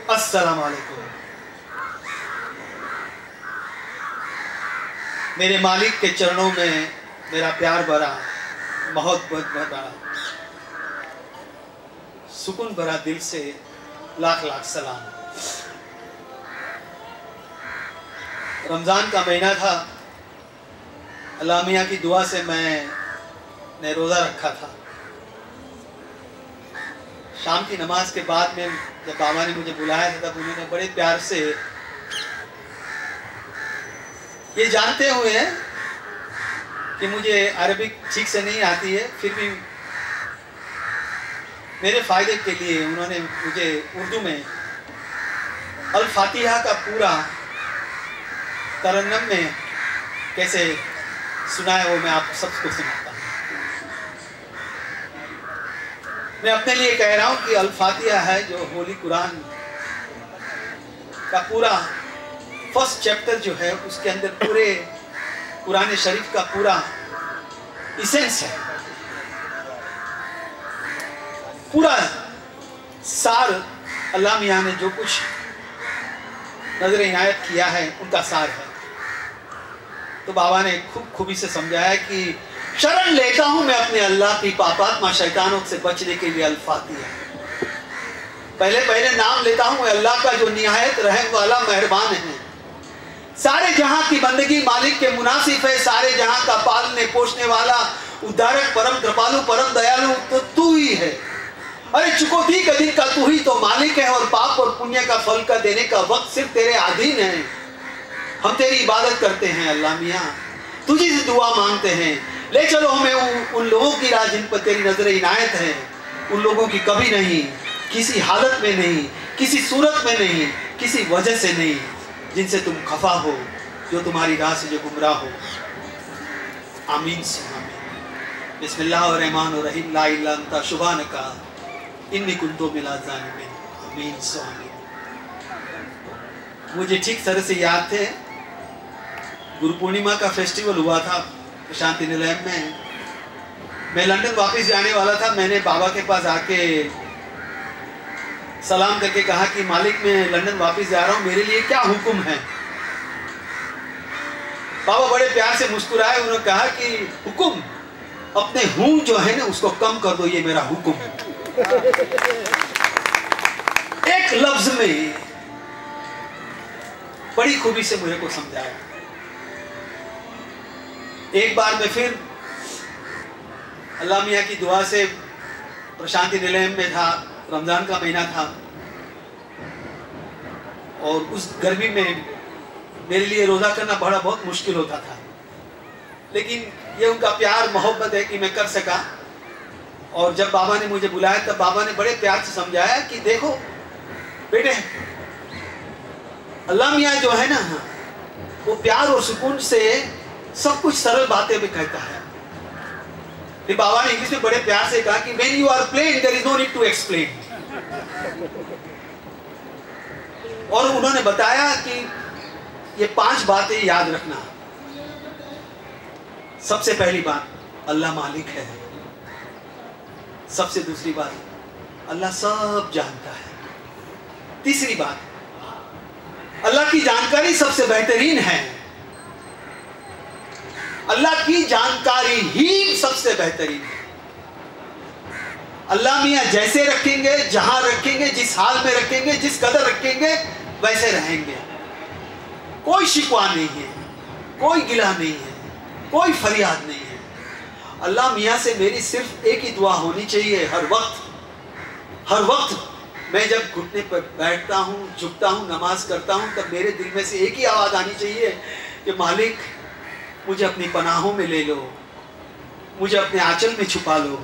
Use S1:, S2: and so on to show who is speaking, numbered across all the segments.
S1: अस्सलाम वालेकुम। मेरे मालिक के चरणों में मेरा प्यार भरा, मोहब्बत भरा, सुकून भरा दिल से लाख लाख सलाम। रमज़ान का महीना था। अल्लाह मियाँ की दुआ से मैंने रोज़ा रखा था। शाम की नमाज के बाद में जब बाबा ने मुझे बुलाया था तब उन्होंने बड़े प्यार से, ये जानते हुए कि मुझे अरबिक ठीक से नहीं आती है, फिर भी मेरे फ़ायदे के लिए उन्होंने मुझे उर्दू में अल फातिहा का पूरा तरन्नुम में कैसे सुनाया वो मैं आप सबको सुनाता हूँ। मैं अपने लिए कह रहा हूँ कि अल फातिहा है जो होली कुरान का पूरा फर्स्ट चैप्टर जो है, उसके अंदर पूरे कुरान शरीफ का पूरा इसेंस है, पूरा सार अल्लाह मियाँ ने जो कुछ नजर इनायत किया है उनका सार है। तो बाबा ने खूब खूबी से समझाया कि शरण लेता हूं मैं अपने अल्लाह की पापात्मा शैतानों से बचने के लिए अल फातिहा। पहले पहले नाम लेता हूं अल्लाह का जो निहायत रहम वाला मेहरबान है, सारे जहां की बंदगी मालिक के मुनासिब है, सारे जहां का पालने पोषने वाला उद्धारक परम कृपालु परम दयालु तो तू ही है। अरे चुकौती का दिन का तू ही तो मालिक है, और पाप और पुण्य का फल का देने का वक्त सिर्फ तेरे अधीन है। हम तेरी इबादत करते हैं अल्लाह मियाँ, तुझी से दुआ मांगते हैं, ले चलो हमें उन लोगों की राह जिन पर तेरी नजर इनायत है, उन लोगों की कभी नहीं, किसी हालत में नहीं, किसी सूरत में नहीं, किसी वजह से नहीं, जिनसे तुम खफा हो, जो तुम्हारी राह से जो गुमराह हो। आमीन से आमीन। बिस्मिल्लाहिर्रहमानिर्रहीम। ला इलाहा इल्ला अंता सुब्हानका इन्नी कुन्तु मिनज़ ज़ालिमीन। आमीन से आमीन। मुझे ठीक तरह से याद थे, गुरु पूर्णिमा का फेस्टिवल हुआ था शांति निलयम में। मैं लंदन वापस जाने वाला था। मैंने बाबा के पास आके सलाम करके कहा कि मालिक मैं लंदन वापस जा रहा हूँ, मेरे लिए क्या हुक्म है। बाबा बड़े प्यार से मुस्कुराए, उन्होंने कहा कि हुक्म, अपने हूं जो है ना उसको कम कर दो, ये मेरा हुक्म है। एक लफ्ज में बड़ी खूबी से मुझे को समझाया। एक बार मैं फिर अल्लाह मियाँ की दुआ से प्रशांति निलयम में था, रमज़ान का महीना था, और उस गर्मी में मेरे लिए रोज़ा करना बड़ा बहुत मुश्किल होता था, लेकिन ये उनका प्यार मोहब्बत है कि मैं कर सका। और जब बाबा ने मुझे बुलाया तब बाबा ने बड़े प्यार से समझाया कि देखो बेटे, अल्लाह मियाँ जो है ना वो प्यार और सुकून से सब कुछ सरल बातें भी कहता है। फिर बाबा ने इंग्लिश में बड़े प्यार से कहा कि when you are plain there is no need to explain। और उन्होंने बताया कि ये 5 बातें याद रखना। सबसे पहली बात, अल्लाह मालिक है। सबसे दूसरी बात, अल्लाह सब जानता है। तीसरी बात, अल्लाह की जानकारी सबसे बेहतरीन है। अल्लाह की जानकारी ही सबसे बेहतरीन है। अल्लाह मियाँ जैसे रखेंगे, जहां रखेंगे, जिस हाल में रखेंगे, जिस कदर रखेंगे, वैसे रहेंगे। कोई शिकवा नहीं है, कोई गिला नहीं है, कोई फरियाद नहीं है। अल्लाह मियाँ से मेरी सिर्फ एक ही दुआ होनी चाहिए हर वक्त मैं जब घुटने पर बैठता हूँ, झुकता हूँ, नमाज करता हूँ, तब मेरे दिल में से एक ही आवाज़ आनी चाहिए कि मालिक मुझे अपनी पनाहों में ले लो, मुझे अपने आंचल में छुपा लो,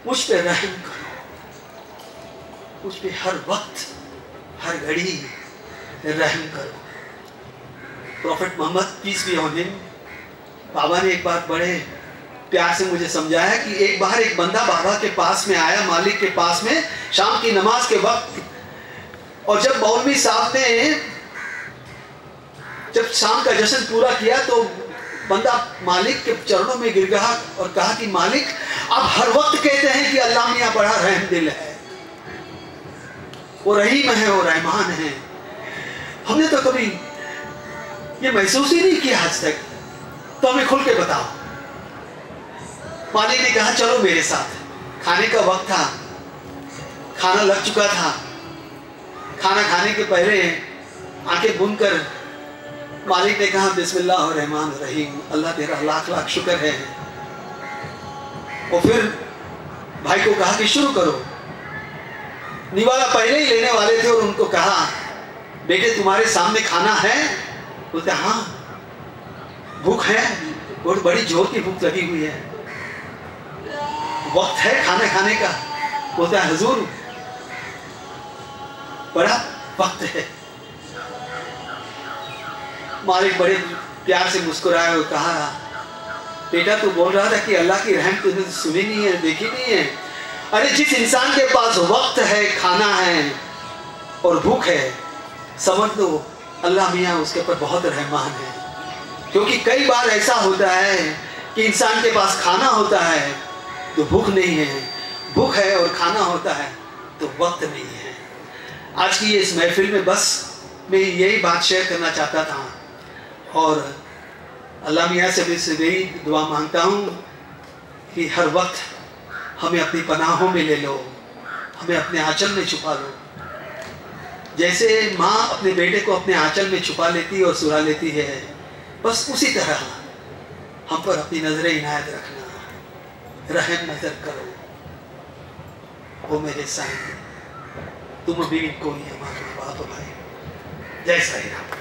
S1: मुझ पे रहम करो, मुझ पे हर वक्त हर घड़ी रहम करो। Prophet Muhammad peace be on him, बाबा ने एक बात बड़े प्यार से मुझे समझाया कि एक बार एक बंदा बाबा के पास में आया, मालिक के पास में, शाम की नमाज के वक्त, और जब मौलवी साहब ने जब शाम का जश्न पूरा किया तो बंदा मालिक के चरणों में गिर गया और कहा कि मालिक आप हर वक्त कहते हैं कि अल्लाह मियाँ बड़ा रहम दिल है, वो रहीम है, वो रहमान है। हमने तो कभी ये महसूस ही नहीं किया आज तक, तो हमें खुल के बताओ। मालिक ने कहा चलो मेरे साथ। खाने का वक्त था, खाना लग चुका था। खाना खाने के पहले आंखें बंद कर मालिक ने कहा बिस्मिल्लाह रहमान रहीम, अल्लाह तेरा लाख लाख शुक्र है। और फिर भाई को कहा कि शुरू करो। निवाला पहले ही लेने वाले थे और उनको कहा बेटे तुम्हारे सामने खाना है? बोलते हाँ भूख है, बहुत बड़ी जोर की भूख लगी हुई है, वक्त है खाना खाने का। बोलता है हुजूर बड़ा वक्त है। मालिक बड़े प्यार से मुस्कुराया और कहा बेटा तू बोल रहा था कि अल्लाह की रहम तुझे सुनी नहीं है, देखी नहीं है। अरे जिस इंसान के पास वक्त है, खाना है और भूख है, समझ लो अल्लाह मियाँ उसके ऊपर बहुत रहमान है। क्योंकि कई बार ऐसा होता है कि इंसान के पास खाना होता है तो भूख नहीं है, भूख है और खाना होता है तो वक्त नहीं है। आज की इस महफिल में बस मैं यही बात शेयर करना चाहता था और अल्लाह मियाँ से भी यही दुआ मांगता हूँ कि हर वक्त हमें अपनी पनाहों में ले लो, हमें अपने आंचल में छुपा लो। जैसे माँ अपने बेटे को अपने आंचल में छुपा लेती और सुला लेती है, बस उसी तरह हम पर अपनी नजरें इनायत रखना, रहम नजर करो। वो मेरे सामने तुम भी कोई हमारे बाप भाई। जय साईं राम।